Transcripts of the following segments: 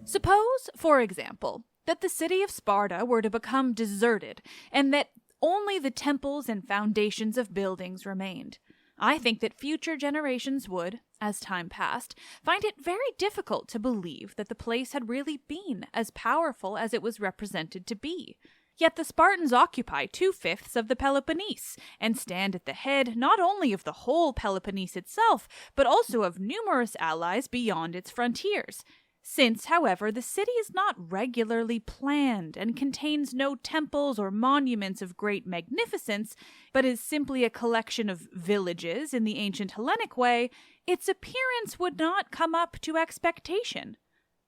Suppose, for example, that the city of Sparta were to become deserted, and that only the temples and foundations of buildings remained. I think that future generations would, as time passed, find it very difficult to believe that the place had really been as powerful as it was represented to be. Yet the Spartans occupy 2/5 of the Peloponnese, and stand at the head not only of the whole Peloponnese itself, but also of numerous allies beyond its frontiers. Since, however, the city is not regularly planned and contains no temples or monuments of great magnificence, but is simply a collection of villages in the ancient Hellenic way, its appearance would not come up to expectation.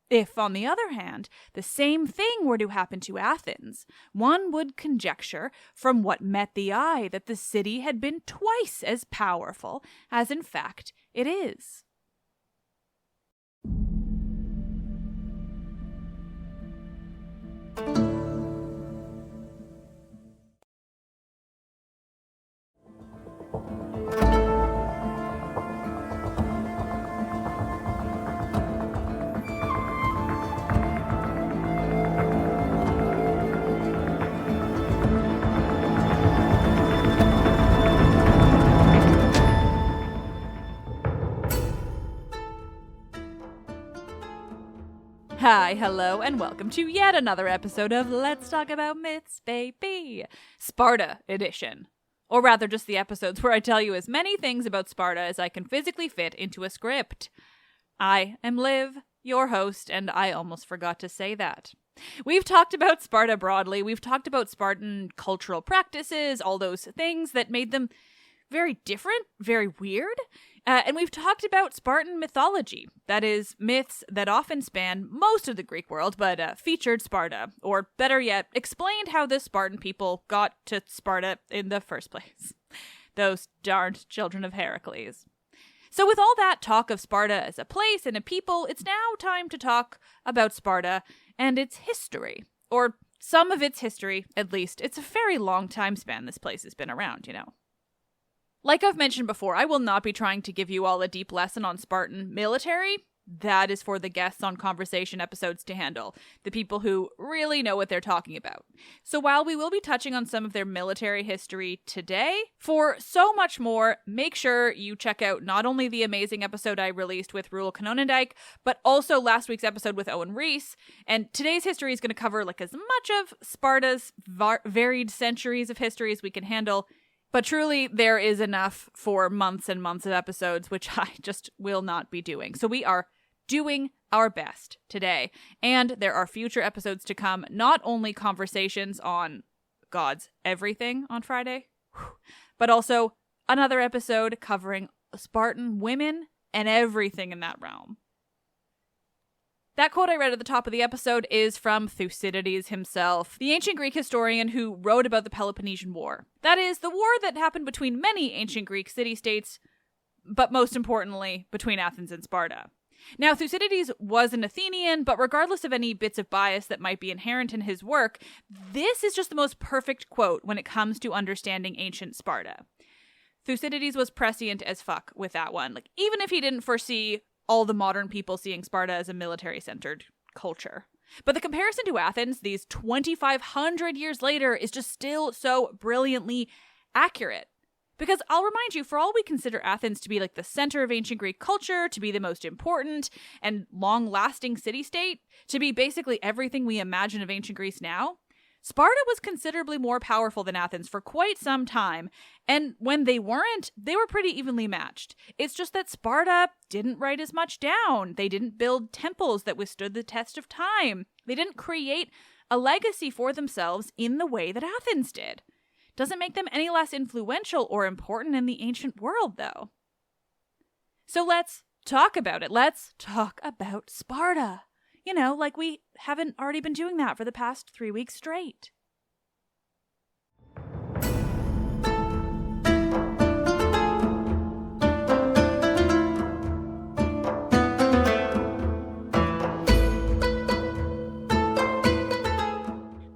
If, on the other hand, the same thing were to happen to Athens, one would conjecture from what met the eye that the city had been twice as powerful as in fact it is. Hi, hello, and welcome to yet another episode of Let's Talk About Myths, baby! Sparta edition. Or rather, just the episodes where I tell you as many things about Sparta as I can physically fit into a script. I am Liv, your host, and I almost forgot to say that. We've talked about Sparta broadly, we've talked about Spartan cultural practices, all those things that made them very different, very weird. And we've talked about Spartan mythology, that is, myths that often span most of the Greek world, but featured Sparta, or better yet, explained how the Spartan people got to Sparta in the first place. Those darned children of Heracles. So with all that talk of Sparta as a place and a people, it's now time to talk about Sparta and its history, or some of its history, at least. It's a very long time span this place has been around, you know. Like I've mentioned before, I will not be trying to give you all a deep lesson on Spartan military. That is for the guests on conversation episodes to handle, the people who really know what they're talking about. So while we will be touching on some of their military history today, for so much more, make sure you check out not only the amazing episode I released with Roel Kanonendijk, but also last week's episode with Owen Rees. And today's history is going to cover like as much of Sparta's varied centuries of history as we can handle. But truly, there is enough for months and months of episodes, which I just will not be doing. So we are doing our best today. And there are future episodes to come, not only conversations on God's everything on Friday, but also another episode covering Spartan women and everything in that realm. That quote I read at the top of the episode is from Thucydides himself, the ancient Greek historian who wrote about the Peloponnesian War. That is, the war that happened between many ancient Greek city-states, but most importantly, between Athens and Sparta. Now, Thucydides was an Athenian, but regardless of any bits of bias that might be inherent in his work, this is just the most perfect quote when it comes to understanding ancient Sparta. Thucydides was prescient as fuck with that one. Like, even if he didn't foresee all the modern people seeing Sparta as a military-centered culture. But the comparison to Athens, these 2,500 years later, is just still so brilliantly accurate. Because I'll remind you, for all we consider Athens to be like the center of ancient Greek culture, to be the most important and long-lasting city-state, to be basically everything we imagine of ancient Greece now, Sparta was considerably more powerful than Athens for quite some time, and when they weren't, they were pretty evenly matched. It's just that Sparta didn't write as much down. They didn't build temples that withstood the test of time. They didn't create a legacy for themselves in the way that Athens did. Doesn't make them any less influential or important in the ancient world, though. So let's talk about it. Let's talk about Sparta. You know, like we haven't already been doing that for the past 3 weeks straight.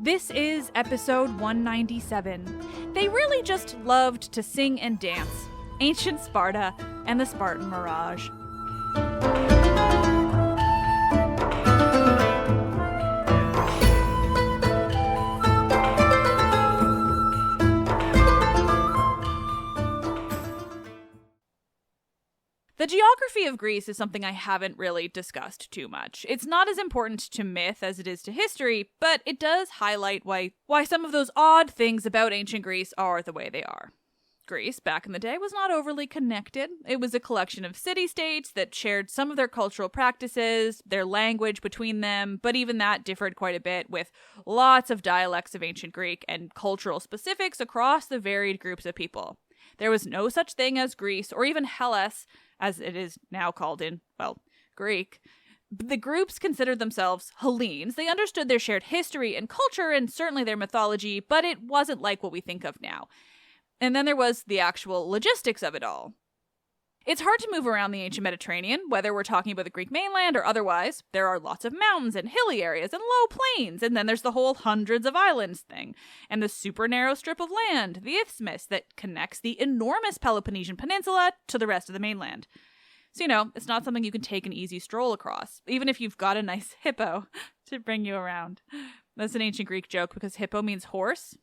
This is episode 197. They really just loved to sing and dance. Ancient Sparta and the Spartan Mirage. The geography of Greece is something I haven't really discussed too much. It's not as important to myth as it is to history, but it does highlight why some of those odd things about ancient Greece are the way they are. Greece, back in the day, was not overly connected. It was a collection of city-states that shared some of their cultural practices, their language between them, but even that differed quite a bit, with lots of dialects of ancient Greek and cultural specifics across the varied groups of people. There was no such thing as Greece, or even Hellas, as it is now called in, Greek. The groups considered themselves Hellenes. They understood their shared history and culture, and certainly their mythology, but it wasn't like what we think of now. And then there was the actual logistics of it all. It's hard to move around the ancient Mediterranean, whether we're talking about the Greek mainland or otherwise. There are lots of mountains and hilly areas and low plains, and then there's the whole hundreds of islands thing, and the super narrow strip of land, the isthmus, that connects the enormous Peloponnesian Peninsula to the rest of the mainland. So, it's not something you can take an easy stroll across, even if you've got a nice hippo to bring you around. That's an ancient Greek joke because hippo means horse.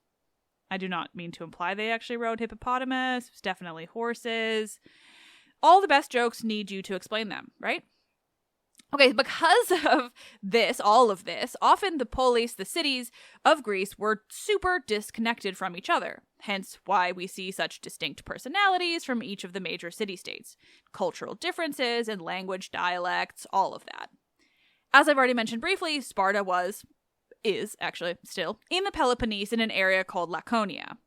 I do not mean to imply they actually rode hippopotamus. It's definitely horses. All the best jokes need you to explain them, right? Okay, because of all of this, often the polis, the cities of Greece, were super disconnected from each other. Hence why we see such distinct personalities from each of the major city-states. Cultural differences and language, dialects, all of that. As I've already mentioned briefly, Sparta is actually still in the Peloponnese in an area called Laconia.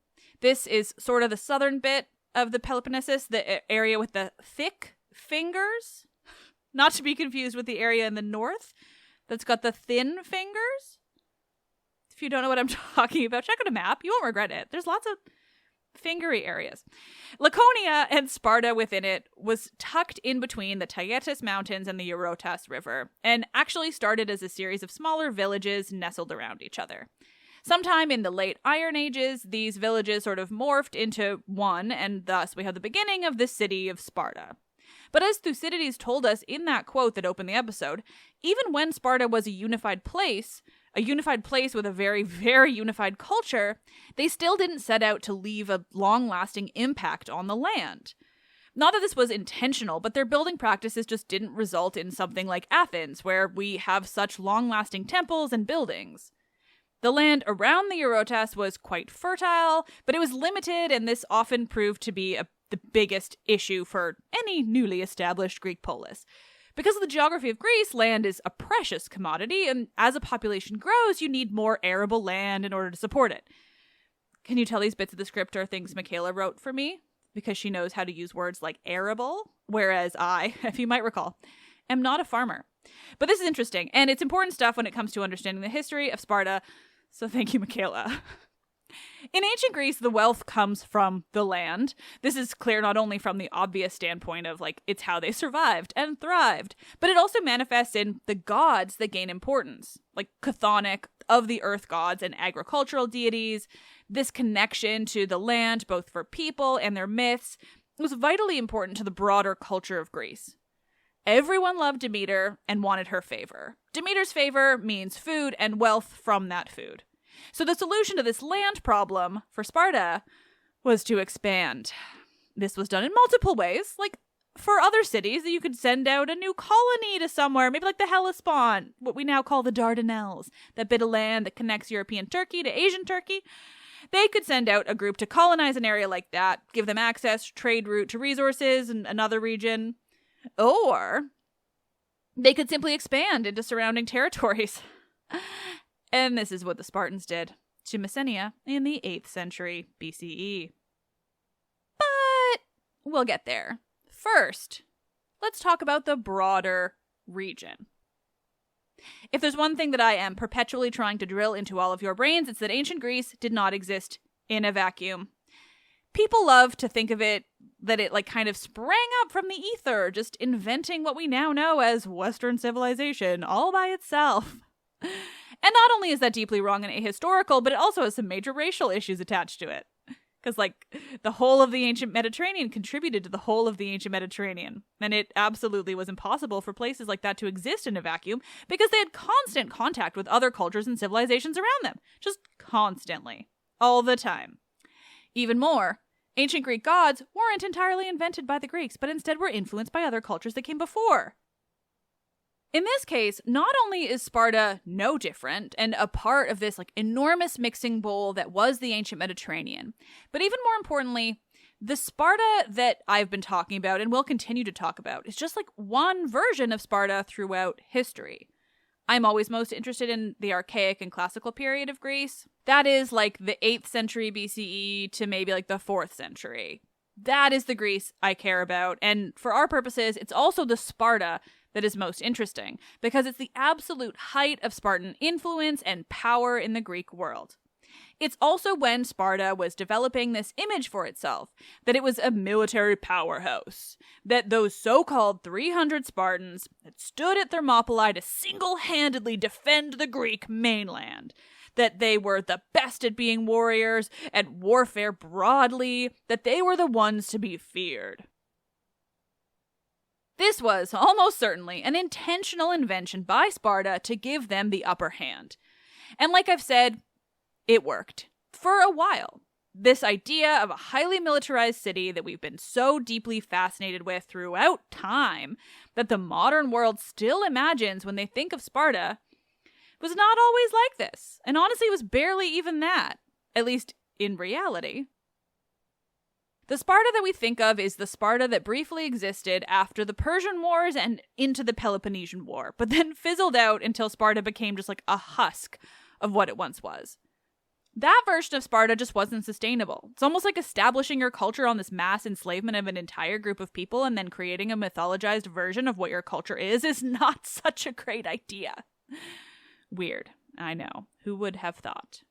This is sort of the southern bit of the Peloponnesus, the area with the thick fingers, not to be confused with the area in the north that's got the thin fingers. If you don't know what I'm talking about, check out a map. You won't regret it. There's lots of fingery areas. Laconia and Sparta within it was tucked in between the Taygetus Mountains and the Eurotas River, and actually started as a series of smaller villages nestled around each other. Sometime in the late Iron Ages, these villages sort of morphed into one, and thus we have the beginning of the city of Sparta. But as Thucydides told us in that quote that opened the episode, even when Sparta was a unified place with a very, very unified culture, they still didn't set out to leave a long-lasting impact on the land. Not that this was intentional, but their building practices just didn't result in something like Athens, where we have such long-lasting temples and buildings. The land around the Eurotas was quite fertile, but it was limited, and this often proved to be the biggest issue for any newly established Greek polis. Because of the geography of Greece, land is a precious commodity, and as a population grows, you need more arable land in order to support it. Can you tell these bits of the script are things Michaela wrote for me? Because she knows how to use words like arable, whereas I, if you might recall, am not a farmer. But this is interesting, and it's important stuff when it comes to understanding the history of Sparta, so thank you, Michaela. In ancient Greece, the wealth comes from the land. This is clear not only from the obvious standpoint of, it's how they survived and thrived, but it also manifests in the gods that gain importance, like chthonic, of the earth gods and agricultural deities. This connection to the land, both for people and their myths, was vitally important to the broader culture of Greece. Everyone loved Demeter and wanted her favor. Demeter's favor means food and wealth from that food. So the solution to this land problem for Sparta was to expand. This was done in multiple ways. Like for other cities, you could send out a new colony to somewhere, maybe like the Hellespont, what we now call the Dardanelles, that bit of land that connects European Turkey to Asian Turkey. They could send out a group to colonize an area like that, give them access, trade route to resources in another region. Or they could simply expand into surrounding territories. And this is what the Spartans did to Messenia in the 8th century BCE. But we'll get there. First, let's talk about the broader region. If there's one thing that I am perpetually trying to drill into all of your brains, it's that ancient Greece did not exist in a vacuum. People love to think of it that it kind of sprang up from the ether, just inventing what we now know as Western civilization all by itself. And not only is that deeply wrong and ahistorical, but it also has some major racial issues attached to it. Because, the whole of the ancient Mediterranean contributed to the whole of the ancient Mediterranean. And it absolutely was impossible for places like that to exist in a vacuum because they had constant contact with other cultures and civilizations around them. Just constantly. All the time. Even more, Ancient Greek gods weren't entirely invented by the Greeks, but instead were influenced by other cultures that came before. In this case, not only is Sparta no different and a part of this enormous mixing bowl that was the ancient Mediterranean, but even more importantly, the Sparta that I've been talking about and will continue to talk about is just one version of Sparta throughout history. I'm always most interested in the archaic and classical period of Greece. That is the 8th century BCE to maybe the 4th century. That is the Greece I care about, and for our purposes, it's also the Sparta that is most interesting, because it's the absolute height of Spartan influence and power in the Greek world. It's also when Sparta was developing this image for itself, that it was a military powerhouse, that those so-called 300 Spartans had stood at Thermopylae to single-handedly defend the Greek mainland, that they were the best at being warriors, at warfare broadly, that they were the ones to be feared. This was almost certainly an intentional invention by Sparta to give them the upper hand. And like I've said, it worked. For a while. This idea of a highly militarized city that we've been so deeply fascinated with throughout time that the modern world still imagines when they think of Sparta was not always like this. And honestly, it was barely even that. At least in reality. The Sparta that we think of is the Sparta that briefly existed after the Persian Wars and into the Peloponnesian War, but then fizzled out until Sparta became just a husk of what it once was. That version of Sparta just wasn't sustainable. It's almost like establishing your culture on this mass enslavement of an entire group of people and then creating a mythologized version of what your culture is not such a great idea. Weird. I know. Who would have thought?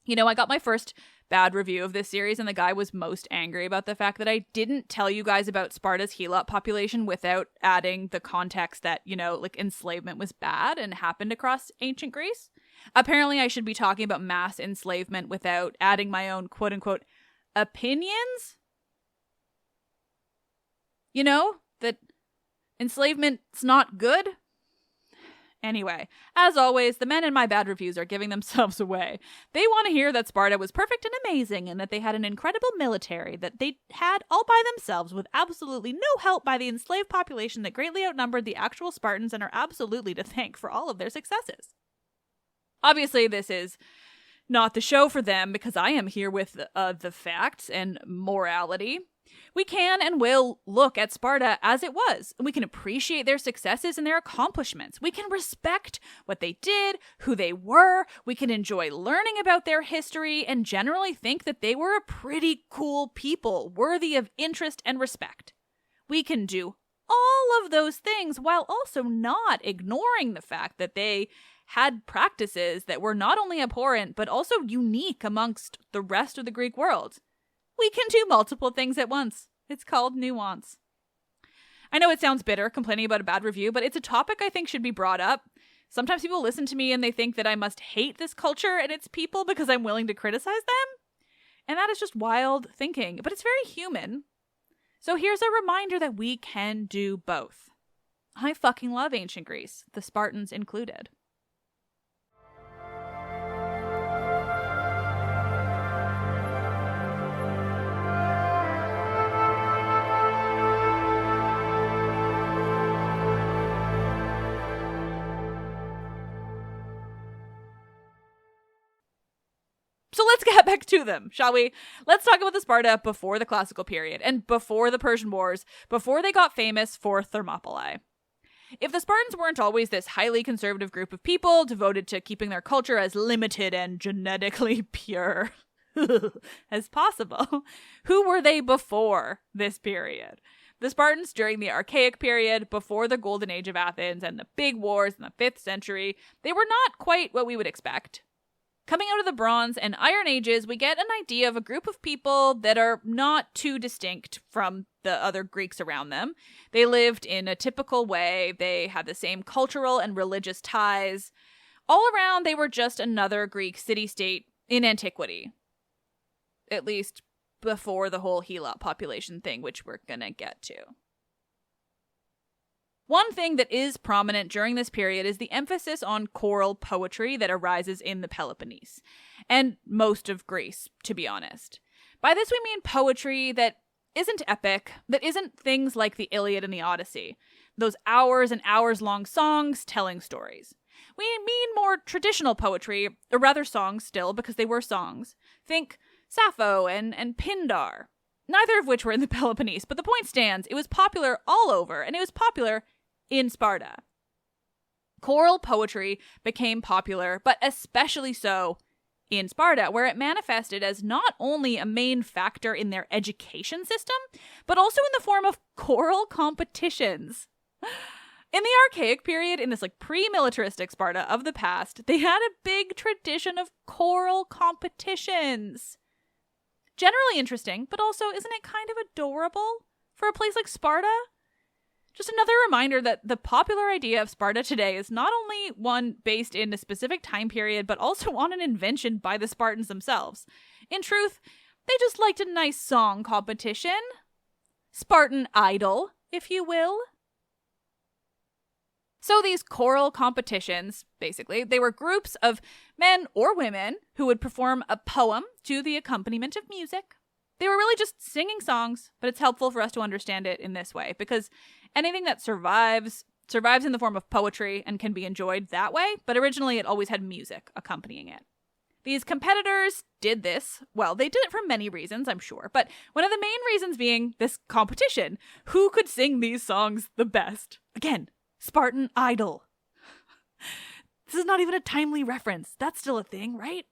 I got my first bad review of this series, and the guy was most angry about the fact that I didn't tell you guys about Sparta's Helot population without adding the context that, enslavement was bad and happened across ancient Greece. Apparently, I should be talking about mass enslavement without adding my own quote-unquote opinions? That enslavement's not good? Anyway, as always, the men in my bad reviews are giving themselves away. They want to hear that Sparta was perfect and amazing and that they had an incredible military that they had all by themselves with absolutely no help by the enslaved population that greatly outnumbered the actual Spartans and are absolutely to thank for all of their successes. Obviously, this is not the show for them because I am here with the facts and morality. We can and will look at Sparta as it was. We can appreciate their successes and their accomplishments. We can respect what they did, who they were. We can enjoy learning about their history and generally think that they were a pretty cool people worthy of interest and respect. We can do all of those things while also not ignoring the fact that they had practices that were not only abhorrent but also unique amongst the rest of the Greek world. We can do multiple things at once. It's called nuance. I know it sounds bitter, complaining about a bad review, but it's a topic I think should be brought up. Sometimes people listen to me and they think that I must hate this culture and its people because I'm willing to criticize them. And that is just wild thinking, but it's very human. So here's a reminder that we can do both. I fucking love ancient Greece, the Spartans included. So let's get back to them, shall we? Let's talk about the Sparta before the classical period and before the Persian Wars, before they got famous for Thermopylae. If the Spartans weren't always this highly conservative group of people devoted to keeping their culture as limited and genetically pure as possible, who were they before this period? The Spartans during the Archaic period, before the Golden Age of Athens and the big wars in the 5th century, they were not quite what we would expect. Coming out of the Bronze and Iron Ages, we get an idea of a group of people that are not too distinct from the other Greeks around them. They lived in a typical way. They had the same cultural and religious ties. All around, they were just another Greek city-state in antiquity. At least before the whole Helot population thing, which we're gonna get to. One thing that is prominent during this period is the emphasis on choral poetry that arises in the Peloponnese, and most of Greece, to be honest. By this we mean poetry that isn't epic, that isn't things like the Iliad and the Odyssey, those hours and hours long songs telling stories. We mean more traditional poetry, or rather songs still, because they were songs. Think Sappho and Pindar, neither of which were in the Peloponnese, but the point stands, it was popular all over, and it was popular in Sparta. Choral poetry became popular, but especially so in Sparta, where it manifested as not only a main factor in their education system, but also in the form of choral competitions. In the archaic period, in this pre-militaristic Sparta of the past, they had a big tradition of choral competitions. Generally interesting, but also isn't it kind of adorable for a place like Sparta? Just another reminder that the popular idea of Sparta today is not only one based in a specific time period, but also on an invention by the Spartans themselves. In truth, they just liked a nice song competition. Spartan idol, if you will. So these choral competitions, basically, they were groups of men or women who would perform a poem to the accompaniment of music. They were really just singing songs, but it's helpful for us to understand it in this way, because anything that survives in the form of poetry and can be enjoyed that way, but originally it always had music accompanying it. These competitors did this. Well, they did it for many reasons, I'm sure, but one of the main reasons being this competition. Who could sing these songs the best? Again, Spartan idol. This is not even a timely reference. That's still a thing, right?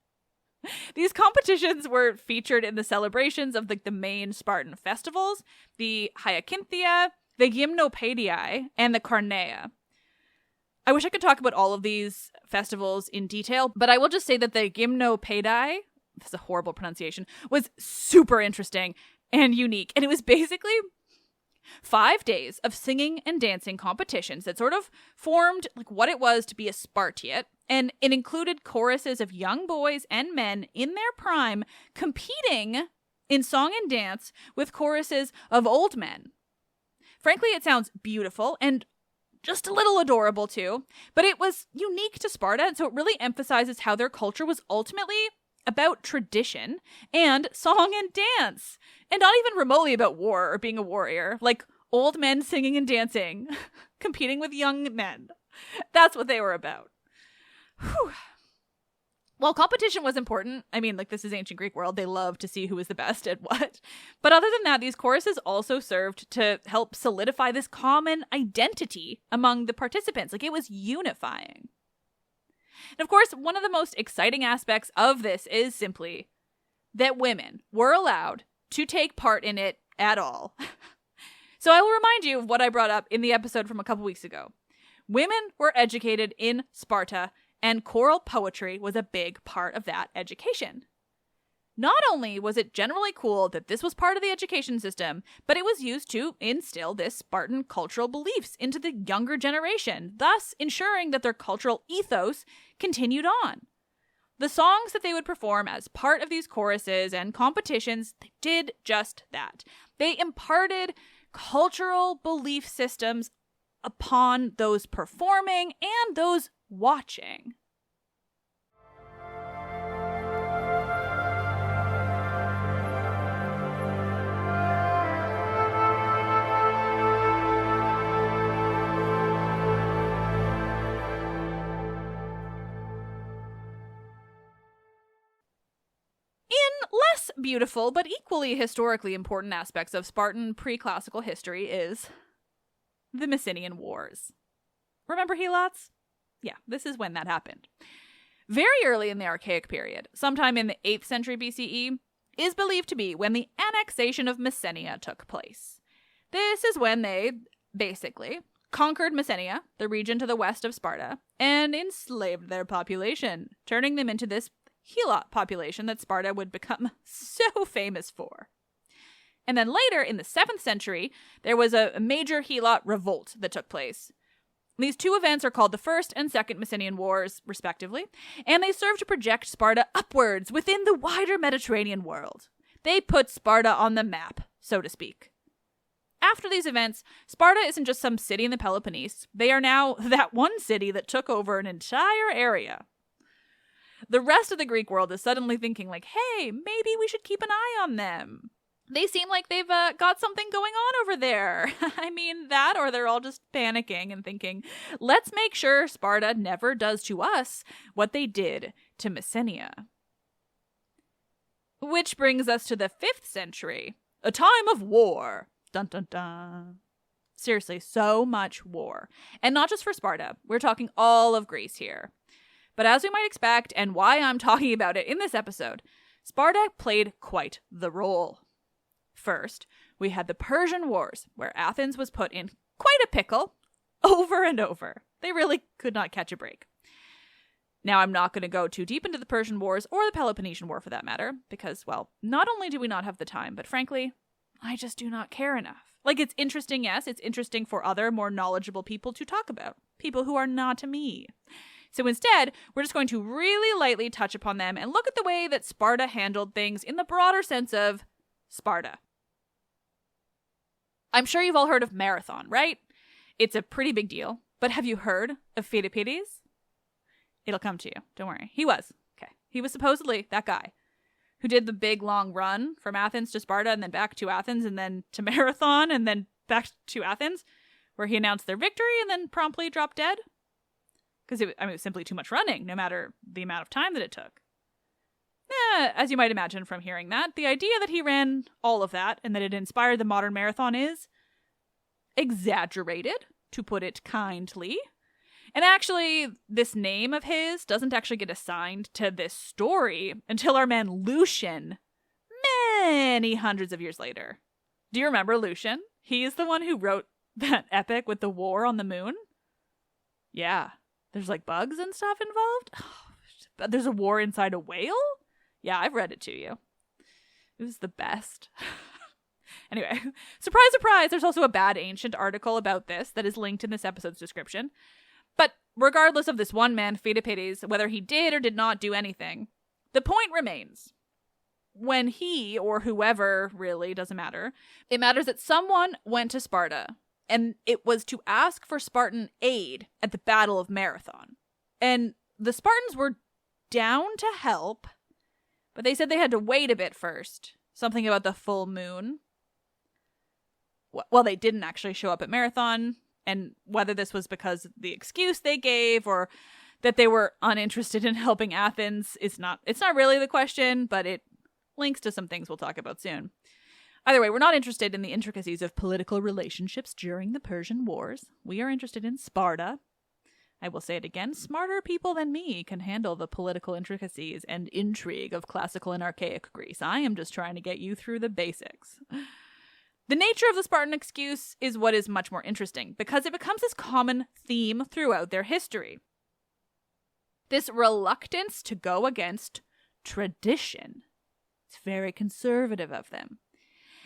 These competitions were featured in the celebrations of the main Spartan festivals, the Hyacinthia, the Gymnopedii, and the Carnea. I wish I could talk about all of these festivals in detail, but I will just say that the Gymnopedii, this is a horrible pronunciation, was super interesting and unique. And it was basically 5 days of singing and dancing competitions that sort of formed what it was to be a Spartiate, and it included choruses of young boys and men in their prime competing in song and dance with choruses of old men. Frankly, it sounds beautiful and just a little adorable too, but it was unique to Sparta, and so it really emphasizes how their culture was ultimately about tradition and song and dance, and not even remotely about war or being a warrior, like old men singing and dancing, competing with young men. That's what they were about. Whew. While competition was important, I mean, this is ancient Greek world, they love to see who is the best at what. But other than that, these choruses also served to help solidify this common identity among the participants. It was unifying. And of course, one of the most exciting aspects of this is simply that women were allowed to take part in it at all. So I will remind you of what I brought up in the episode from a couple weeks ago. Women were educated in Sparta, and choral poetry was a big part of that education. Not only was it generally cool that this was part of the education system, but it was used to instill this Spartan cultural beliefs into the younger generation, thus ensuring that their cultural ethos continued on. The songs that they would perform as part of these choruses and competitions, they did just that. They imparted cultural belief systems upon those performing and those watching. Less beautiful, but equally historically important aspects of Spartan pre-classical history is the Messenian Wars. Remember Helots? Yeah, this is when that happened. Very early in the Archaic period, sometime in the 8th century BCE, is believed to be when the annexation of Messenia took place. This is when they, basically, conquered Messenia, the region to the west of Sparta, and enslaved their population, turning them into this Helot population that Sparta would become so famous for. And then later, in the 7th century, there was a major Helot revolt that took place. These two events are called the First and Second Messenian Wars, respectively, and they serve to project Sparta upwards within the wider Mediterranean world. They put Sparta on the map, so to speak. After these events, Sparta isn't just some city in the Peloponnese. They are now that one city that took over an entire area. the rest of the Greek world is suddenly thinking like, hey, maybe we should keep an eye on them. They seem like they've got something going on over there. I mean, that, or they're all just panicking and thinking, let's make sure Sparta never does to us what they did to Messenia. Which brings us to the 5th century, a time of war. Dun dun dun. Seriously, so much war. And not just for Sparta. We're talking all of Greece here. But as we might expect, and why I'm talking about it in this episode, Sparta played quite the role. First, we had the Persian Wars, where Athens was put in quite a pickle over and over. They really could not catch a break. Now, I'm not going to go too deep into the Persian Wars, or the Peloponnesian War for that matter, because, well, not only do we not have the time, but frankly, I just do not care enough. Like, it's interesting, yes, it's interesting for other, more knowledgeable people to talk about. People who are not me. So instead, we're just going to really lightly touch upon them and look at the way that Sparta handled things in the broader sense of Sparta. I'm sure you've all heard of Marathon, right? It's a pretty big deal. But have you heard of Thucydides? It'll come to you. Don't worry. He was. Okay. He was supposedly that guy who did the big long run from Athens to Sparta and then back to Athens and then to Marathon and then back to Athens, where he announced their victory and then promptly dropped dead. Because it was simply too much running, no matter the amount of time that it took. As you might imagine from hearing that, the idea that he ran all of that and that it inspired the modern marathon is exaggerated, to put it kindly. And actually, this name of his doesn't actually get assigned to this story until our man Lucian, many hundreds of years later. Do you remember Lucian? He is the one who wrote that epic with the war on the moon. Yeah, there's like bugs and stuff involved. But there's a war inside a whale? Yeah, I've read it to you. It was the best. Anyway, surprise, surprise, there's also a bad ancient article about this that is linked in this episode's description. But regardless of this one man, Thucydides, whether he did or did not do anything, the point remains. When he, or whoever, really, doesn't matter, it matters that someone went to Sparta, and it was to ask for Spartan aid at the Battle of Marathon. And the Spartans were down to help, but they said they had to wait a bit first. Something about the full moon. Well, they didn't actually show up at Marathon, and whether this was because of the excuse they gave or that they were uninterested in helping Athens, it's not really the question, but it links to some things we'll talk about soon. Either way, we're not interested in the intricacies of political relationships during the Persian Wars. We are interested in Sparta. I will say it again, smarter people than me can handle the political intricacies and intrigue of classical and archaic Greece. I am just trying to get you through the basics. The nature of the Spartan excuse is what is much more interesting, because it becomes this common theme throughout their history. This reluctance to go against tradition. It's very conservative of them.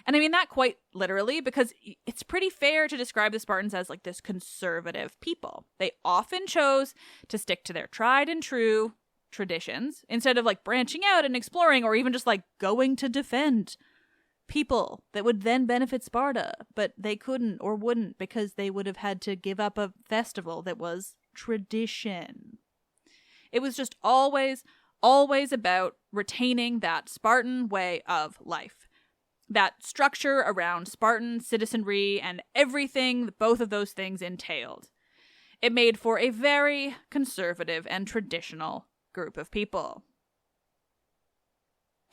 And I mean that quite literally, because it's pretty fair to describe the Spartans as like this conservative people. They often chose to stick to their tried and true traditions instead of like branching out and exploring or even just like going to defend people that would then benefit Sparta, but they couldn't or wouldn't because they would have had to give up a festival that was tradition. It was just always about retaining that Spartan way of life. That structure around Spartan citizenry and everything that both of those things entailed. It made for a very conservative and traditional group of people.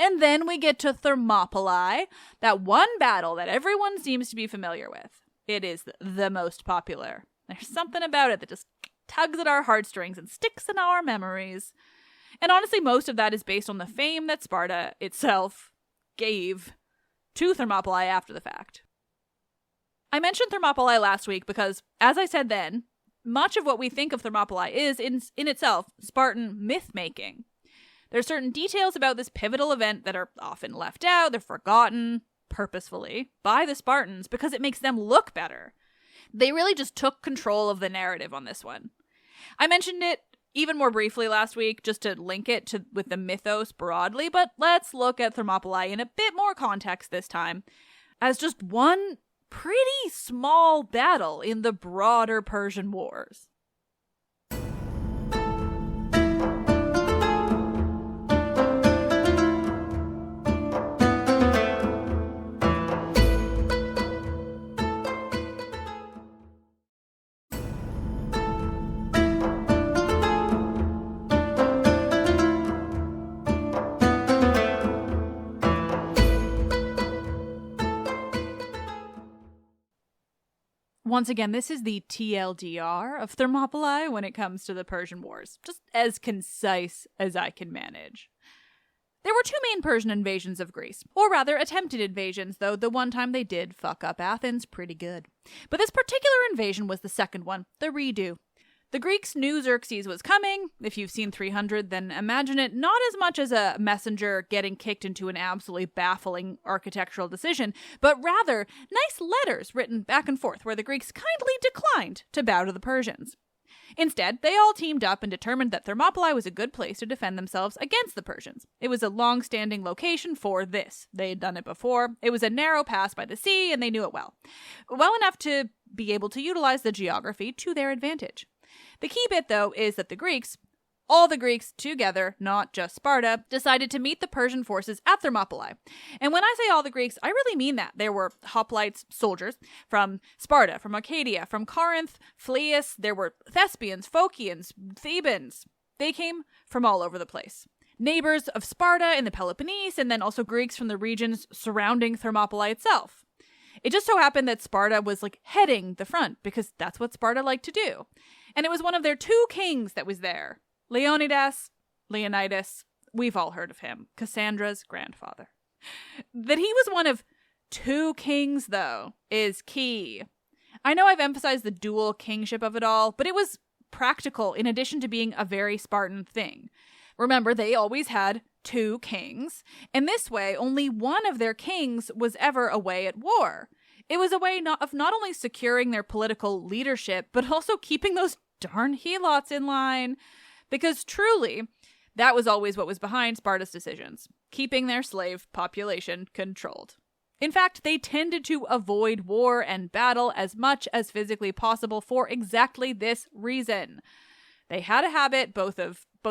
And then we get to Thermopylae, that one battle that everyone seems to be familiar with. It is the most popular. There's something about it that just tugs at our heartstrings and sticks in our memories. And honestly, most of that is based on the fame that Sparta itself gave to Thermopylae after the fact. I mentioned Thermopylae last week because, as I said then, much of what we think of Thermopylae is, in itself, Spartan myth-making. There are certain details about this pivotal event that are often left out, they're forgotten, purposefully, by the Spartans because it makes them look better. They really just took control of the narrative on this one. I mentioned it even more briefly last week, just to link it with the mythos broadly, but let's look at Thermopylae in a bit more context this time, as just one pretty small battle in the broader Persian Wars. Once again, this is the TLDR of Thermopylae when it comes to the Persian Wars, just as concise as I can manage. There were two main Persian invasions of Greece, or rather attempted invasions, though the one time they did fuck up Athens pretty good. But this particular invasion was the second one, the redo. The Greeks knew Xerxes was coming. If you've seen 300, then imagine it not as much as a messenger getting kicked into an absolutely baffling architectural decision, but rather nice letters written back and forth where the Greeks kindly declined to bow to the Persians. Instead, they all teamed up and determined that Thermopylae was a good place to defend themselves against the Persians. It was a long-standing location for this. They had done it before. It was a narrow pass by the sea, and they knew it well. Well enough to be able to utilize the geography to their advantage. The key bit, though, is that the Greeks, all the Greeks together, not just Sparta, decided to meet the Persian forces at Thermopylae. And when I say all the Greeks, I really mean that. There were hoplites, soldiers, from Sparta, from Arcadia, from Corinth, Phlius, there were Thespians, Phocians, Thebans. They came from all over the place. Neighbors of Sparta in the Peloponnese, and then also Greeks from the regions surrounding Thermopylae itself. It just so happened that Sparta was heading the front, because that's what Sparta liked to do. And it was one of their two kings that was there. Leonidas, we've all heard of him, Cassandra's grandfather. That he was one of two kings, though, is key. I know I've emphasized the dual kingship of it all, but it was practical in addition to being a very Spartan thing. Remember, they always had two kings, and this way, only one of their kings was ever away at war. It was a way of not only securing their political leadership, but also keeping those darn helots in line. Because truly, that was always what was behind Sparta's decisions, keeping their slave population controlled. In fact, they tended to avoid war and battle as much as physically possible for exactly this reason. They had a habit, both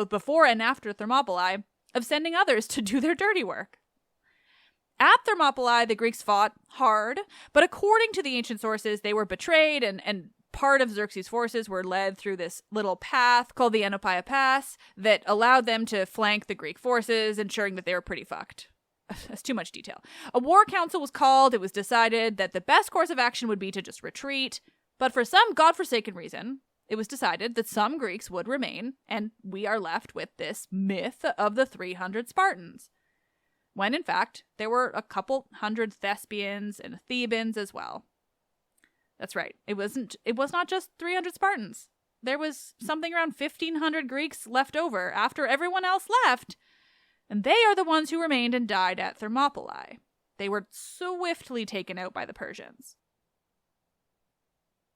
before and after Thermopylae, of sending others to do their dirty work. At Thermopylae, the Greeks fought hard, but according to the ancient sources, they were betrayed and part of Xerxes' forces were led through this little path called the Enopeia Pass that allowed them to flank the Greek forces, ensuring that they were pretty fucked. That's too much detail. A war council was called. It was decided that the best course of action would be to just retreat, but for some godforsaken reason, it was decided that some Greeks would remain, and we are left with this myth of the 300 Spartans. When, in fact, there were a couple hundred Thespians and Thebans as well. That's right. It was not just 300 Spartans. There was something around 1,500 Greeks left over after everyone else left, and they are the ones who remained and died at Thermopylae. They were swiftly taken out by the Persians.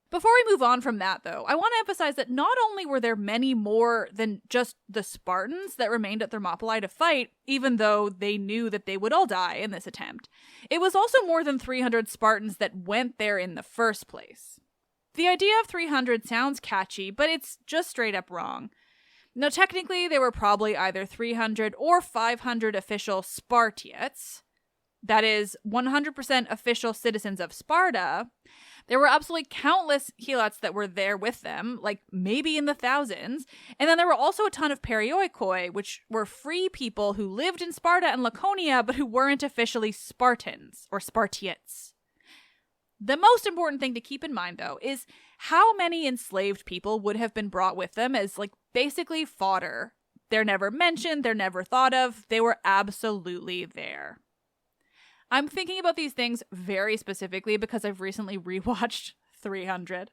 Before we move on from that, though, I want to emphasize that not only were there many more than just the Spartans that remained at Thermopylae to fight, even though they knew that they would all die in this attempt, it was also more than 300 Spartans that went there in the first place. The idea of 300 sounds catchy, but it's just straight up wrong. Now, technically, there were probably either 300 or 500 official Spartiates, that is, 100% official citizens of Sparta. There were absolutely countless helots that were there with them, maybe in the thousands. And then there were also a ton of perioikoi, which were free people who lived in Sparta and Laconia, but who weren't officially Spartans or Spartiates. The most important thing to keep in mind, though, is how many enslaved people would have been brought with them as, basically fodder. They're never mentioned, they're never thought of, they were absolutely there. I'm thinking about these things very specifically because I've recently rewatched 300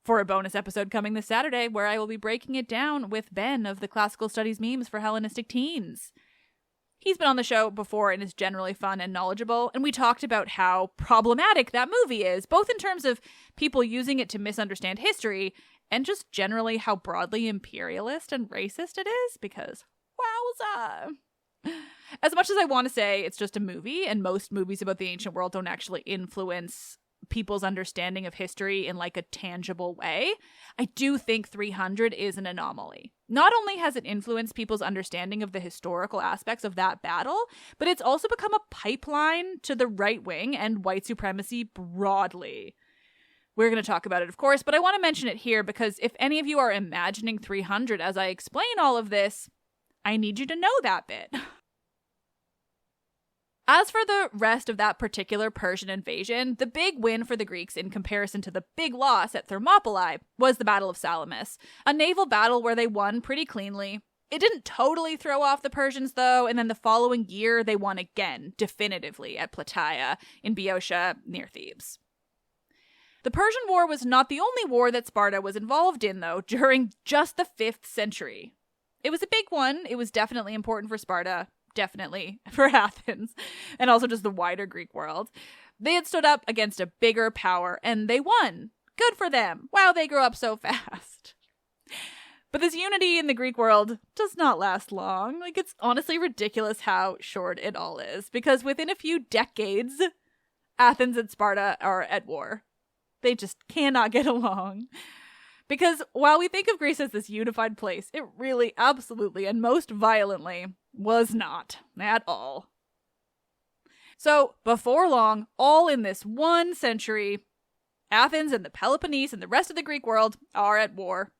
for a bonus episode coming this Saturday where I will be breaking it down with Ben of the Classical Studies Memes for Hellenistic Teens. He's been on the show before and is generally fun and knowledgeable, and we talked about how problematic that movie is, both in terms of people using it to misunderstand history and just generally how broadly imperialist and racist it is, because wowza. As much as I want to say it's just a movie, and most movies about the ancient world don't actually influence people's understanding of history in a tangible way, I do think 300 is an anomaly. Not only has it influenced people's understanding of the historical aspects of that battle, but it's also become a pipeline to the right wing and white supremacy broadly. We're going to talk about it, of course, but I want to mention it here because if any of you are imagining 300 as I explain all of this, I need you to know that bit. As for the rest of that particular Persian invasion, the big win for the Greeks in comparison to the big loss at Thermopylae was the Battle of Salamis, a naval battle where they won pretty cleanly. It didn't totally throw off the Persians, though, and then the following year they won again, definitively, at Plataea in Boeotia near Thebes. The Persian War was not the only war that Sparta was involved in, though, during just the 5th century. It was a big one. It was definitely important for Sparta, definitely for Athens, and also just the wider Greek world. They had stood up against a bigger power, and they won. Good for them. Wow, they grew up so fast. But this unity in the Greek world does not last long. It's honestly ridiculous how short it all is, because within a few decades, Athens and Sparta are at war. They just cannot get along. Because while we think of Greece as this unified place, it really, absolutely, and most violently was not at all. So, before long, all in this one century, Athens and the Peloponnese and the rest of the Greek world are at war.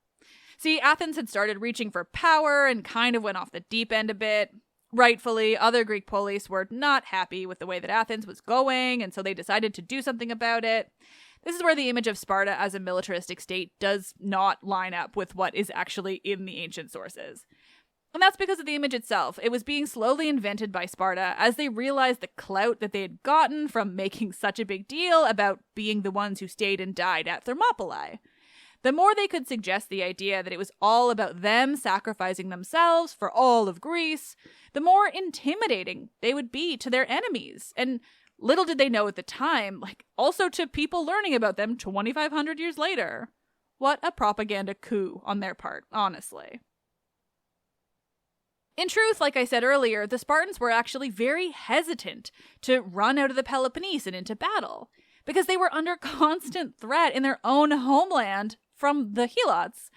See, Athens had started reaching for power and kind of went off the deep end a bit. Rightfully, other Greek polis were not happy with the way that Athens was going, and so they decided to do something about it. This is where the image of Sparta as a militaristic state does not line up with what is actually in the ancient sources. And that's because of the image itself. It was being slowly invented by Sparta as they realized the clout that they had gotten from making such a big deal about being the ones who stayed and died at Thermopylae. The more they could suggest the idea that it was all about them sacrificing themselves for all of Greece, the more intimidating they would be to their enemies. And little did they know at the time, also to people learning about them 2,500 years later. What a propaganda coup on their part, honestly. In truth, like I said earlier, the Spartans were actually very hesitant to run out of the Peloponnese and into battle, because they were under constant threat in their own homeland from the Helots.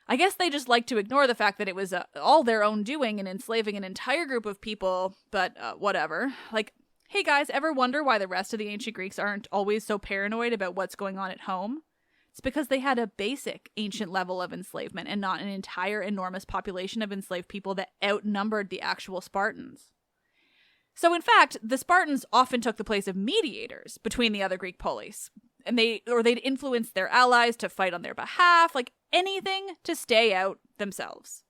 I guess they just like to ignore the fact that it was all their own doing and enslaving an entire group of people, but whatever. Hey guys, ever wonder why the rest of the ancient Greeks aren't always so paranoid about what's going on at home? It's because they had a basic ancient level of enslavement and not an entire enormous population of enslaved people that outnumbered the actual Spartans. So in fact, the Spartans often took the place of mediators between the other Greek polis, and they'd influence their allies to fight on their behalf, anything to stay out themselves.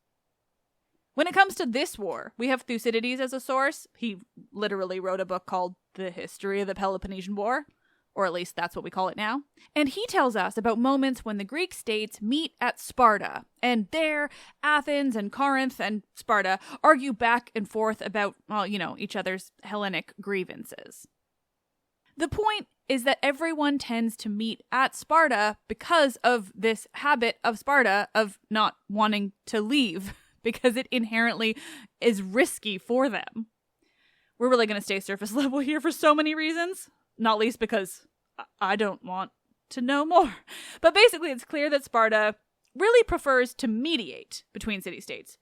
When it comes to this war, we have Thucydides as a source. He literally wrote a book called The History of the Peloponnesian War, or at least that's what we call it now. And he tells us about moments when the Greek states meet at Sparta, and there Athens and Corinth and Sparta argue back and forth about, each other's Hellenic grievances. The point is that everyone tends to meet at Sparta because of this habit of Sparta of not wanting to leave, because it inherently is risky for them. We're really going to stay surface level here for so many reasons, not least because I don't want to know more. But basically, it's clear that Sparta really prefers to mediate between city-states.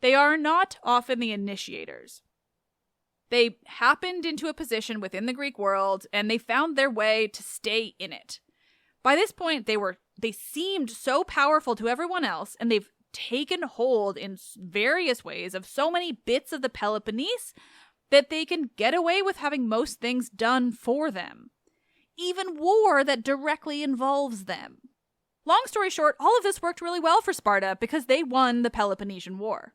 They are not often the initiators. They happened into a position within the Greek world, and they found their way to stay in it. By this point, they seemed so powerful to everyone else, and they've taken hold in various ways of so many bits of the Peloponnese that they can get away with having most things done for them. Even war that directly involves them. Long story short, all of this worked really well for Sparta because they won the Peloponnesian War.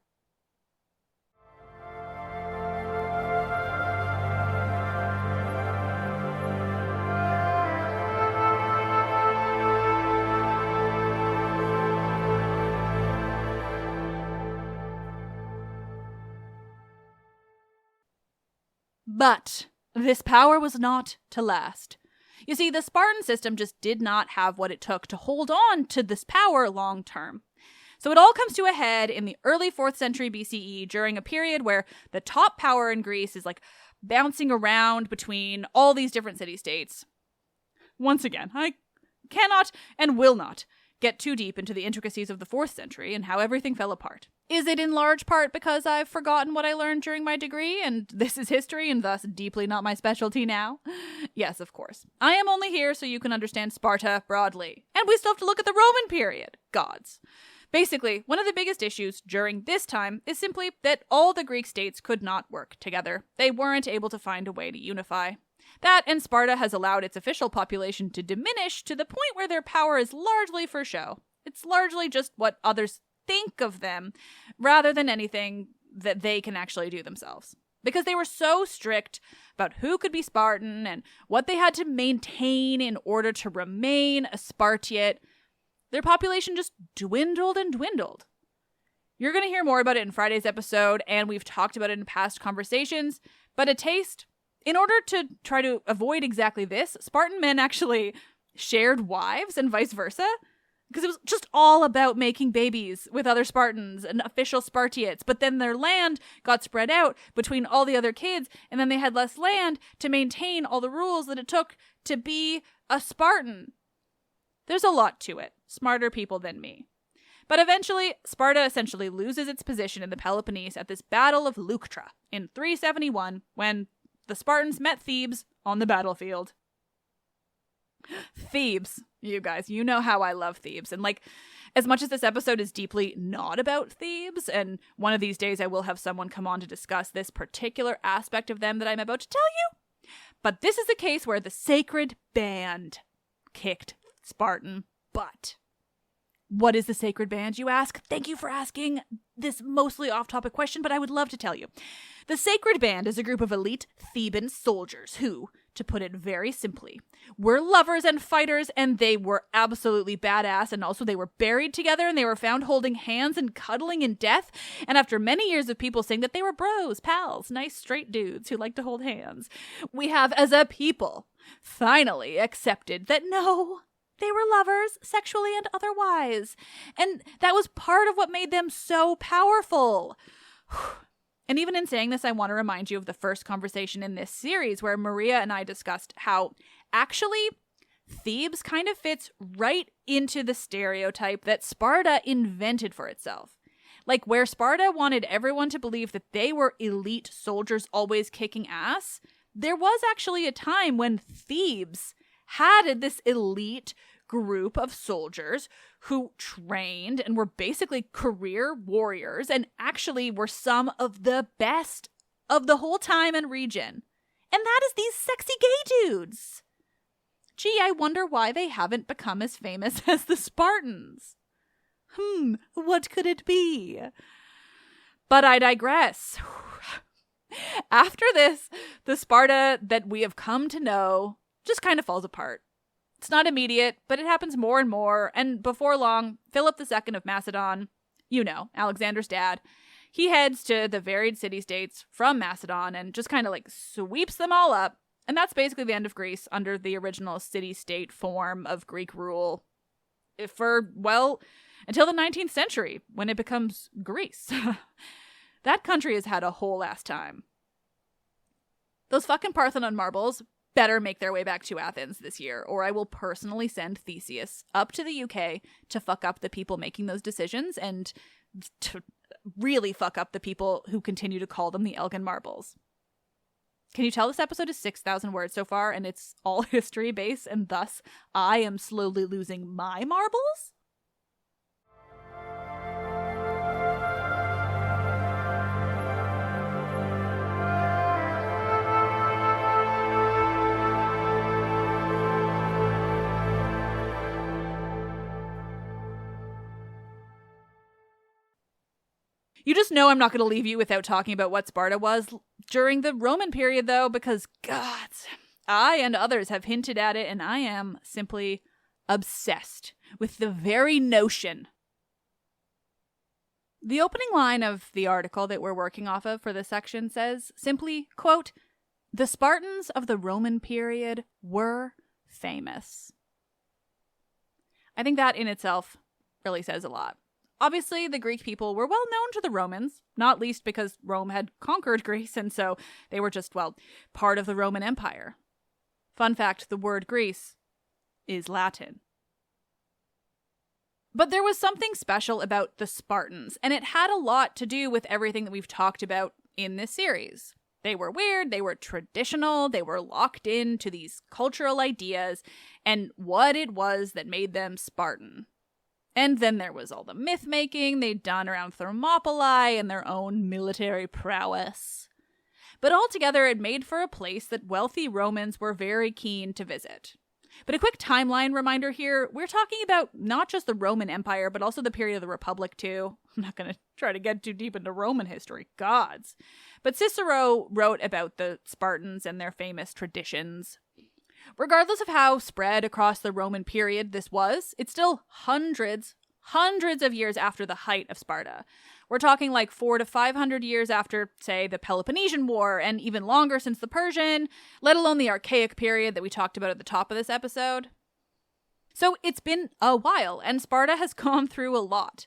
But this power was not to last. You see, the Spartan system just did not have what it took to hold on to this power long term. So it all comes to a head in the early 4th century BCE during a period where the top power in Greece is bouncing around between all these different city-states. Once again, I cannot and will not get too deep into the intricacies of the 4th century and how everything fell apart. Is it in large part because I've forgotten what I learned during my degree and this is history and thus deeply not my specialty now? Yes, of course. I am only here so you can understand Sparta broadly. And we still have to look at the Roman period. Gods. Basically, one of the biggest issues during this time is simply that all the Greek states could not work together. They weren't able to find a way to unify. That and Sparta has allowed its official population to diminish to the point where their power is largely for show. It's largely just what others think of them, rather than anything that they can actually do themselves. Because they were so strict about who could be Spartan and what they had to maintain in order to remain a Spartiate, their population just dwindled and dwindled. You're going to hear more about it in Friday's episode, and we've talked about it in past conversations, but a taste. In order to try to avoid exactly this, Spartan men actually shared wives and vice versa, because it was just all about making babies with other Spartans and official Spartiates. But then their land got spread out between all the other kids, and then they had less land to maintain all the rules that it took to be a Spartan. There's a lot to it. Smarter people than me. But eventually, Sparta essentially loses its position in the Peloponnese at this Battle of Leuctra in 371, when the Spartans met Thebes on the battlefield. Thebes, you guys, you know how I love Thebes. And as much as this episode is deeply not about Thebes, and one of these days I will have someone come on to discuss this particular aspect of them that I'm about to tell you, but this is a case where the sacred band kicked Spartan butt. What is the sacred band, you ask? Thank you for asking this mostly off-topic question, but I would love to tell you. The sacred band is a group of elite Theban soldiers who, to put it very simply, were lovers and fighters, and they were absolutely badass, and also they were buried together, and they were found holding hands and cuddling in death, and after many years of people saying that they were bros, pals, nice straight dudes who like to hold hands, we have, as a people, finally accepted that no, they were lovers, sexually and otherwise. And that was part of what made them so powerful. And even in saying this, I want to remind you of the first conversation in this series where Maria and I discussed how actually Thebes kind of fits right into the stereotype that Sparta invented for itself. Like where Sparta wanted everyone to believe that they were elite soldiers always kicking ass, there was actually a time when Thebes had this elite group of soldiers who trained and were basically career warriors and actually were some of the best of the whole time and region. And that is these sexy gay dudes. Gee, I wonder why they haven't become as famous as the Spartans. What could it be? But I digress. After this, the Sparta that we have come to know just kind of falls apart. It's not immediate, but it happens more and more, and before long, Philip II of Macedon, you know, Alexander's dad, he heads to the varied city-states from Macedon and just kind of sweeps them all up, and that's basically the end of Greece under the original city-state form of Greek rule for, well, until the 19th century, when it becomes Greece. That country has had a whole ass time. Those fucking Parthenon marbles better make their way back to Athens this year, or I will personally send Theseus up to the UK to fuck up the people making those decisions and to really fuck up the people who continue to call them the Elgin marbles. Can you tell this episode is 6,000 words so far and it's all history based and thus I am slowly losing my marbles? You just know I'm not going to leave you without talking about what Sparta was during the Roman period, though, because, God, I and others have hinted at it, and I am simply obsessed with the very notion. The opening line of the article that we're working off of for this section says simply, quote, "The Spartans of the Roman period were famous." I think that in itself really says a lot. Obviously, the Greek people were well known to the Romans, not least because Rome had conquered Greece, and so they were just, well, part of the Roman Empire. Fun fact, the word Greece is Latin. But there was something special about the Spartans, and it had a lot to do with everything that we've talked about in this series. They were weird, they were traditional, they were locked into these cultural ideas, and what it was that made them Spartan. And then there was all the myth-making they'd done around Thermopylae and their own military prowess. But altogether, it made for a place that wealthy Romans were very keen to visit. But a quick timeline reminder here, we're talking about not just the Roman Empire, but also the period of the Republic too. I'm not going to try to get too deep into Roman history, gods. But Cicero wrote about the Spartans and their famous traditions. Regardless of how spread across the Roman period this was, it's still hundreds of years after the height of Sparta. We're talking like 400 to 500 years after, say, the Peloponnesian War, and even longer since the Persian, let alone the Archaic period that we talked about at the top of this episode. So it's been a while, and Sparta has gone through a lot.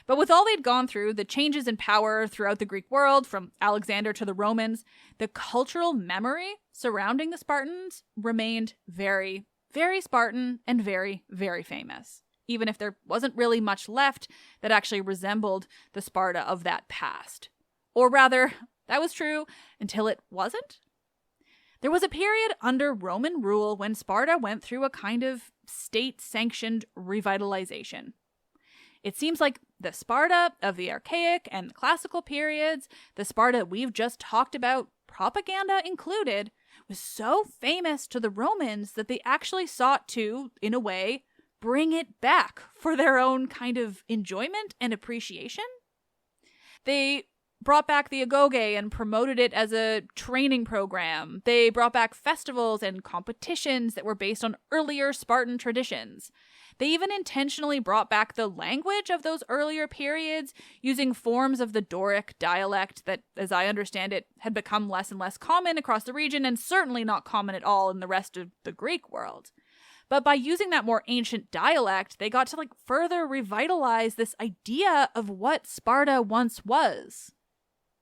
But with all they'd gone through, the changes in power throughout the Greek world, from Alexander to the Romans, the cultural memory surrounding the Spartans remained very, very Spartan and very, very famous, even if there wasn't really much left that actually resembled the Sparta of that past. Or rather, that was true until it wasn't. There was a period under Roman rule when Sparta went through a kind of state-sanctioned revitalization. It seems like the Sparta of the Archaic and the Classical periods, the Sparta we've just talked about, propaganda included, was so famous to the Romans that they actually sought to, in a way, bring it back for their own kind of enjoyment and appreciation. They brought back the agoge and promoted it as a training program. They brought back festivals and competitions that were based on earlier Spartan traditions. They even intentionally brought back the language of those earlier periods, using forms of the Doric dialect that, as I understand it, had become less and less common across the region and certainly not common at all in the rest of the Greek world. But by using that more ancient dialect, they got to further revitalize this idea of what Sparta once was.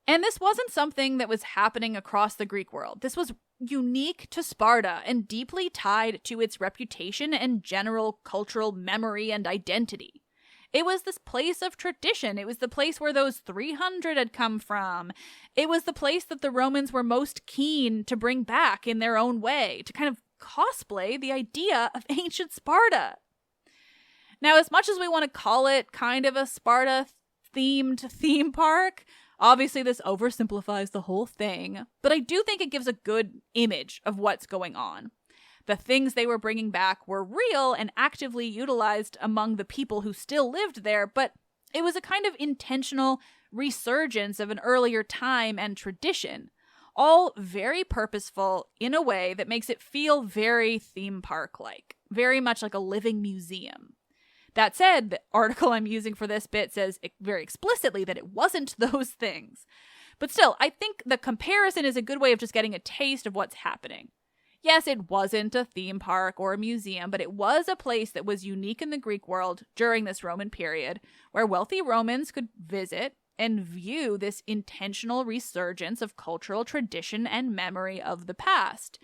And this wasn't something that was happening across the Greek world. This was unique to Sparta and deeply tied to its reputation and general cultural memory and identity. It was this place of tradition. It was the place where those 300 had come from. It was the place that the Romans were most keen to bring back in their own way, to kind of cosplay the idea of ancient Sparta. Now, as much as we want to call it kind of a Sparta-themed theme park, obviously this oversimplifies the whole thing, but I do think it gives a good image of what's going on. The things they were bringing back were real and actively utilized among the people who still lived there, but it was a kind of intentional resurgence of an earlier time and tradition, all very purposeful in a way that makes it feel very theme park-like, very much like a living museum. That said, the article I'm using for this bit says very explicitly that it wasn't those things. But still, I think the comparison is a good way of just getting a taste of what's happening. Yes, it wasn't a theme park or a museum, but it was a place that was unique in the Greek world during this Roman period, where wealthy Romans could visit and view this intentional resurgence of cultural tradition and memory of the past.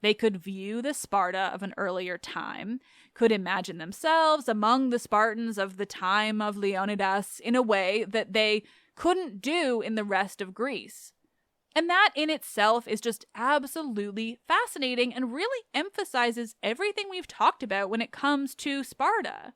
They could view the Sparta of an earlier time, could imagine themselves among the Spartans of the time of Leonidas in a way that they couldn't do in the rest of Greece. And that in itself is just absolutely fascinating and really emphasizes everything we've talked about when it comes to Sparta.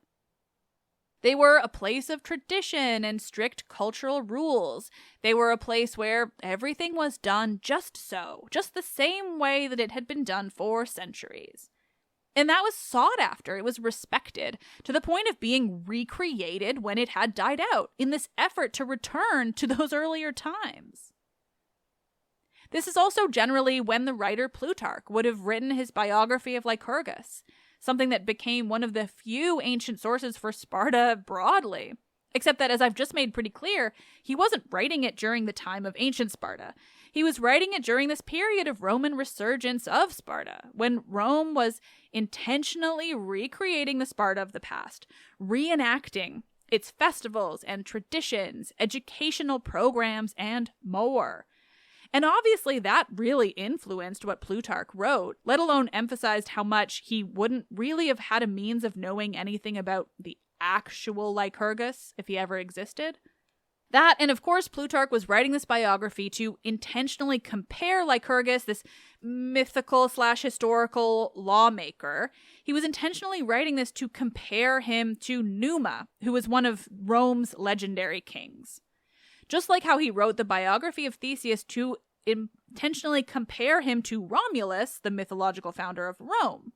They were a place of tradition and strict cultural rules. They were a place where everything was done just so, just the same way that it had been done for centuries. And that was sought after. It was respected to the point of being recreated when it had died out in this effort to return to those earlier times. This is also generally when the writer Plutarch would have written his biography of Lycurgus, something that became one of the few ancient sources for Sparta broadly. Except that, as I've just made pretty clear, he wasn't writing it during the time of ancient Sparta. He was writing it during this period of Roman resurgence of Sparta, when Rome was intentionally recreating the Sparta of the past, reenacting its festivals and traditions, educational programs, and more. And obviously that really influenced what Plutarch wrote, let alone emphasized how much he wouldn't really have had a means of knowing anything about the actual Lycurgus if he ever existed. That, and of course, Plutarch was writing this biography to intentionally compare Lycurgus, this mythical/historical lawmaker. He was intentionally writing this to compare him to Numa, who was one of Rome's legendary kings. Just like how he wrote the biography of Theseus to intentionally compare him to Romulus, the mythological founder of Rome.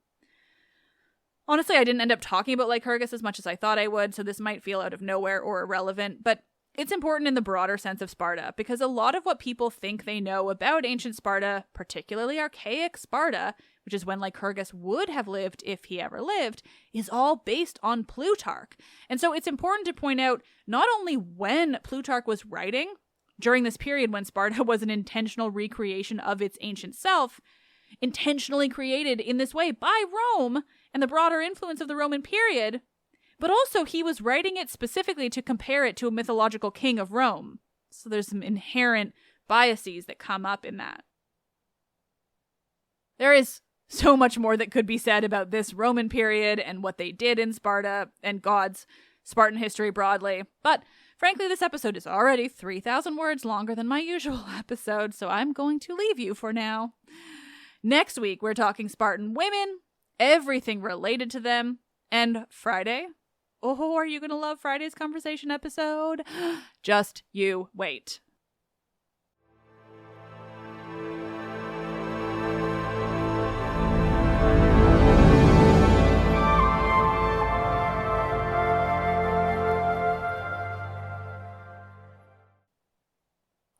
Honestly, I didn't end up talking about Lycurgus as much as I thought I would, so this might feel out of nowhere or irrelevant, but it's important in the broader sense of Sparta, because a lot of what people think they know about ancient Sparta, particularly archaic Sparta, which is when Lycurgus would have lived if he ever lived, is all based on Plutarch. And so it's important to point out not only when Plutarch was writing, during this period when Sparta was an intentional recreation of its ancient self, intentionally created in this way by Rome and the broader influence of the Roman period, but also he was writing it specifically to compare it to a mythological king of Rome. So there's some inherent biases that come up in that. There is so much more that could be said about this Roman period and what they did in Sparta and God's Spartan history broadly, but frankly, this episode is already 3,000 words longer than my usual episode, so I'm going to leave you for now. Next week, we're talking Spartan women, everything related to them, and Friday. Oh, are you going to love Friday's conversation episode? Just you wait.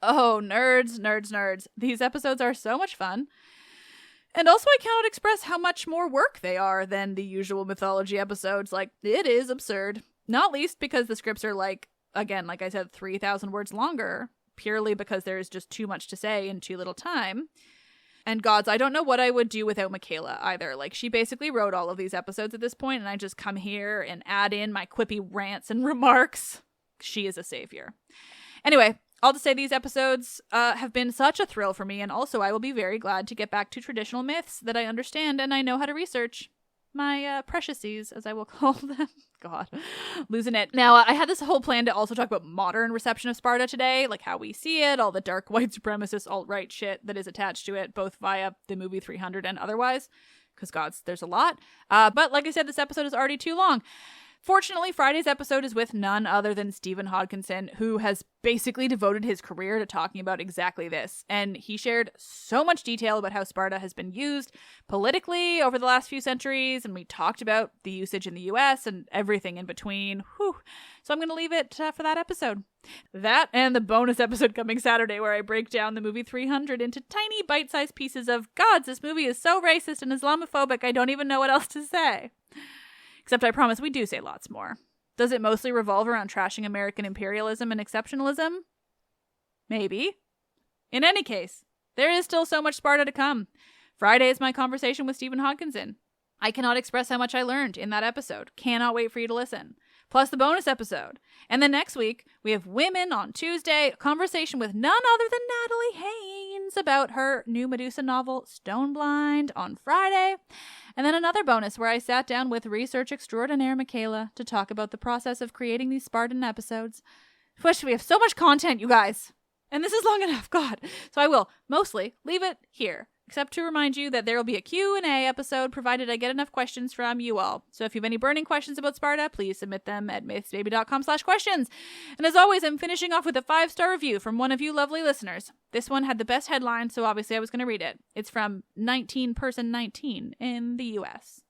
Oh, nerds, nerds, nerds. These episodes are so much fun. And also, I cannot express how much more work they are than the usual mythology episodes. Like, it is absurd. Not least because the scripts are again, like I said, 3,000 words longer, purely because there's just too much to say in too little time. And gods, I don't know what I would do without Michaela either. Like, she basically wrote all of these episodes at this point, and I just come here and add in my quippy rants and remarks. She is a savior. Anyway, all to say these episodes have been such a thrill for me, and also I will be very glad to get back to traditional myths that I understand and I know how to research. My preciouses, as I will call them. God, losing it. Now, I had this whole plan to also talk about modern reception of Sparta today, like how we see it, all the dark white supremacist alt-right shit that is attached to it, both via the movie 300 and otherwise, because gods, there's a lot. But like I said, this episode is already too long. Fortunately, Friday's episode is with none other than Stephen Hodkinson, who has basically devoted his career to talking about exactly this. And he shared so much detail about how Sparta has been used politically over the last few centuries, and we talked about the usage in the US and everything in between. Whew. So I'm going to leave it for that episode. That and the bonus episode coming Saturday, where I break down the movie 300 into tiny bite-sized pieces of, gods, this movie is so racist and Islamophobic, I don't even know what else to say. Except I promise we do say lots more. Does it mostly revolve around trashing American imperialism and exceptionalism? Maybe. In any case, there is still so much Sparta to come. Friday is my conversation with Stephen Hodkinson. I cannot express how much I learned in that episode. Cannot wait for you to listen. Plus the bonus episode. And then next week, we have Women on Tuesday, a conversation with none other than Natalie Haynes about her new Medusa novel, Stoneblind, on Friday. And then another bonus where I sat down with research extraordinaire Michaela to talk about the process of creating these Spartan episodes. Wish we have so much content, you guys. And this is long enough, God. So I will mostly leave it here, except to remind you that there will be a Q&A episode provided I get enough questions from you all. So if you have any burning questions about Sparta, please submit them at mythsbaby.com/questions. And as always, I'm finishing off with a 5-star review from one of you lovely listeners. This one had the best headline, so obviously I was going to read it. It's from 19person19 in the US.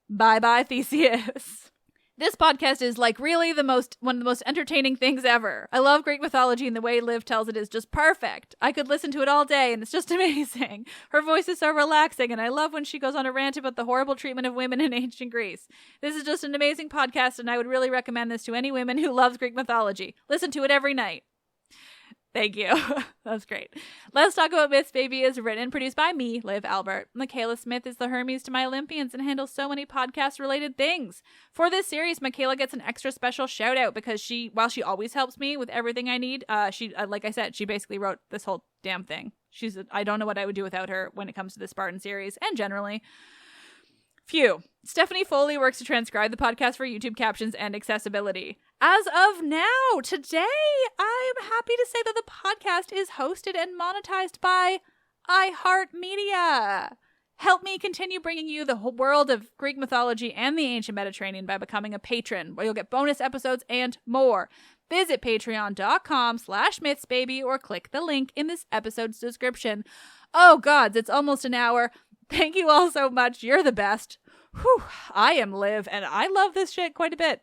Bye-bye, Theseus. This podcast is really one of the most entertaining things ever. I love Greek mythology, and the way Liv tells it is just perfect. I could listen to it all day, and it's just amazing. Her voice is so relaxing, and I love when she goes on a rant about the horrible treatment of women in ancient Greece. This is just an amazing podcast, and I would really recommend this to any women who loves Greek mythology. Listen to it every night. Thank you. That was great. Let's Talk About Myths, Baby is written and produced by me, Liv Albert. Michaela Smith is the Hermes to my Olympians and handles so many podcast-related things. For this series, Michaela gets an extra special shout-out because while she always helps me with everything I need, she, like I said, she basically wrote this whole damn thing. I don't know what I would do without her when it comes to the Spartan series, and generally. Phew. Stephanie Foley works to transcribe the podcast for YouTube captions and accessibility. As of now, today, I'm happy to say that the podcast is hosted and monetized by iHeartMedia. Help me continue bringing you the whole world of Greek mythology and the ancient Mediterranean by becoming a patron, where you'll get bonus episodes and more. Visit patreon.com/mythsbaby or click the link in this episode's description. Oh gods, it's almost an hour. Thank you all so much. You're the best. Whew, I am Liv, and I love this shit quite a bit.